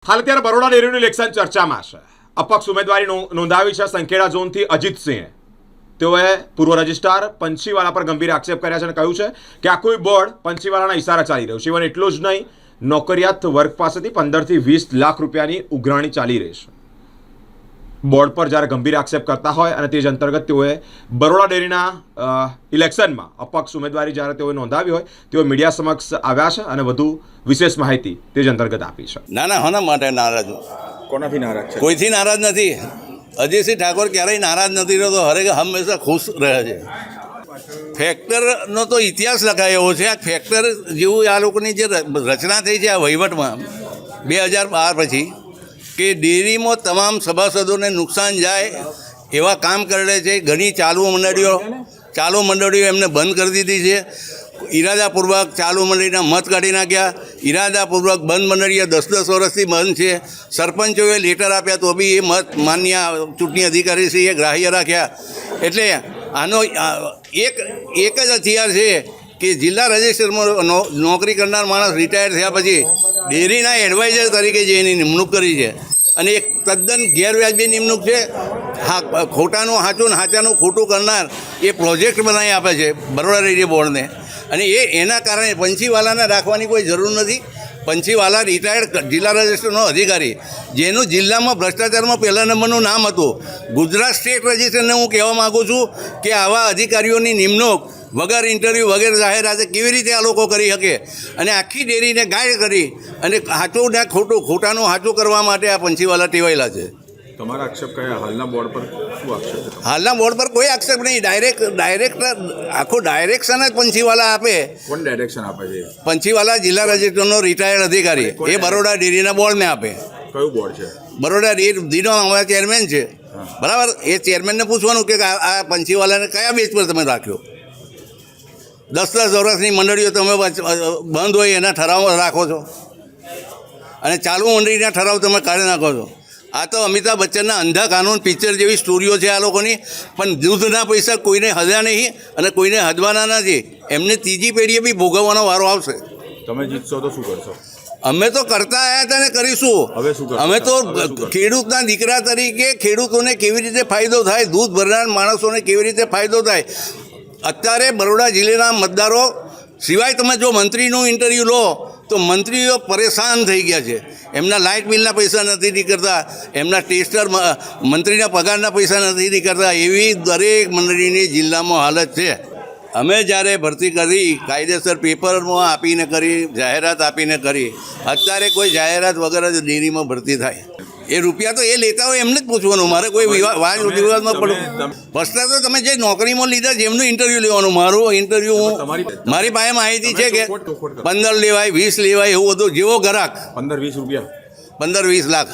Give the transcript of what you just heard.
હાલ અત્યારે બરોડા ડેરીનું ઇલેક્શન ચર્ચામાં છે. અપક્ષ ઉમેદવારી નોંધાવી છે સંખેડા ઝોનથી અજીતસિંહે. તેઓએ પૂર્વ રજિસ્ટ્રાર પંછીવાલા પર ગંભીર આક્ષેપ કર્યા છે અને કહ્યું છે કે આ કોઈ બોર્ડ પંછીવાલાના ઇશારા ચાલી રહ્યું છે. ઇવન એટલું જ નહીં, નોકરિયાત વર્ગ પાસેથી 15 થી 20 લાખ રૂપિયાની ઉઘરાણી ચાલી રહી છે. બોર્ડ પર જ્યારે ગંભીર આક્ષેપ કરતા હોય અને તે જ અંતર્ગત તેઓએ બરોડા ડેરીના ઇલેક્શનમાં અપક્ષ ઉમેદવારી જ્યારે તેઓએ નોંધાવી હોય તેઓ મીડિયા સમક્ષ આવ્યા છે અને વધુ વિશેષ માહિતી તે જ અંતર્ગત આપી છે. ના હોના માટે નારાજ? કોનાથી નારાજ છે? કોઈથી નારાજ નથી. અજયસિંહ ઠાકોર ક્યારેય નારાજ નથી રહેતો, હંમેશા ખુશ રહે છે. ફેક્ટરનો તો ઇતિહાસ લખાય એવો છે. આ ફેક્ટર જેવું આ લોકોની જે રચના થઈ છે આ વહીવટમાં 2012 પછી, કે ડેરીમાં તમામ સભાસદોને નુકસાન જાય એવા કામ કરે છે. ઘણી ચાલુ મંડળીઓ એમને બંધ કરી દીધી છે. ઈરાદાપૂર્વક ચાલુ મંડળીના મત કાઢી નાખ્યા. ઈરાદાપૂર્વક બંધ મંડળીઓ 10 વર્ષથી બંધ છે. સરપંચોએ લેટર આપ્યા તો બી એ મત માન્ય ચૂંટણી અધિકારીશ્રીએ ગ્રાહ્ય રાખ્યા. એટલે આનો એક જ હથિયાર છે કે જિલ્લા રજિસ્ટરમાં નોકરી કરનાર માણસ રિટાયર થયા પછી ડેરીના એડવાઇઝર તરીકે જે એની નિમણૂક કરી છે અને એક તદ્દન ગેરવ્યાજબી નિમણૂક છે. ખોટાનું સાચું ને સાચાનું ખોટું કરનાર એ પ્રોજેક્ટ બનાવી આપે છે બરોડા ડેરી બોર્ડને. અને એના કારણે પંછીવાલાને રાખવાની કોઈ જરૂર નથી. પંછીવાલા રિટાયર્ડ જિલ્લા રજિસ્ટરનો અધિકારી, જેનું જિલ્લામાં ભ્રષ્ટાચારમાં પહેલા નંબરનું નામ હતું. ગુજરાત સ્ટેટ રજિસ્ટરને હું કહેવા માગું છું કે આવા અધિકારીઓની નિમણૂક વગર ઇન્ટરવ્યૂ વગેરે જાહેરાતે કેવી રીતે આ લોકો કરી શકે? અને આખી ડેરીને ગાઈડ કરી અને સાચું ને ખોટાનું સાચું કરવા માટે આ પંછીવાલા ટેવાયેલા છે. તમારા આક્ષેપ કયા? હાલના બોર્ડ પર શું આક્ષેપ છે? હાલના બોર્ડ પર કોઈ આક્ષેપ નહીં. ડાયરેક્ટર આખું ડાયરેક્શન જ પંછીવાલા આપે. કોણ ડાયરેક્શન આપે છે? પંછીવાલા જિલ્લા રજિસ્ટરનો રિટાયર્ડ અધિકારી એ બરોડા ડેરીના બોર્ડને આપે. કયું બોર્ડ છે? બરોડા ડેરીનો અમારા ચેરમેન છે, બરાબર. એ ચેરમેનને પૂછવાનું કે આ પંછીવાલાને કયા બેઝ પર તમે રાખ્યો? 10 વર્ષની મંડળીઓ તમે બંધ હોય એના ઠરાવ રાખો છો અને ચાલુ મંડળીના ઠરાવ તમે કાઢી નાખો છો. આ તો અમિતાભ બચ્ચનના અંધા કાનૂન પિક્ચર જેવી સ્ટોરીઓ છે આ લોકોની. પણ દૂધના પૈસા કોઈને હદ્યા નહીં અને કોઈને હદવાના નથી. એમને ત્રીજી પેઢીએ બી ભોગવવાનો વારો આવશે. તમે જીતશો તો શું કરશો? અમે તો કરતા આવ્યા હતા ને કરીશું. હવે શું કરશો? અમે તો ખેડૂતના દીકરા તરીકે ખેડૂતોને કેવી રીતે ફાયદો થાય, દૂધ ભરનાર માણસોને કેવી રીતે ફાયદો થાય. અત્યારે બરોડા જિલ્લાના મતદારો સિવાય તમે જો મંત્રીનું ઇન્ટરવ્યૂ લો તો મંત્રીઓ પરેશાન થઈ ગયા છે. એમના લાઇટ બિલના પૈસા નથી નીકળતા, એમના ટેસ્ટર મંત્રીના પગારના પૈસા નથી નીકળતા. એવી દરેક મંડળીની જિલ્લામાં હાલત છે. અમે જ્યારે ભરતી કરી કાયદેસર પેપરમાં આપીને કરી, જાહેરાત આપીને કરી. અત્યારે કોઈ જાહેરાત વગર જ ડેરીમાં ભરતી થાય. એ રૂપિયા તો એ લેતા હોય એમને જ પૂછવાનું. મારે કોઈ વાદ વિવાદમાં પડવું. ફર્સ્ટ તો તમે જે નોકરીમાં લીધા છે એમનું ઇન્ટરવ્યૂ લેવાનું. મારું ઇન્ટરવ્યૂ મારી પાસે માહિતી છે કે 15 લેવાય, 20 લેવાય, એવું બધું જેવો ગ્રાહક. 15-20 રૂપિયા, 15-20 લાખ.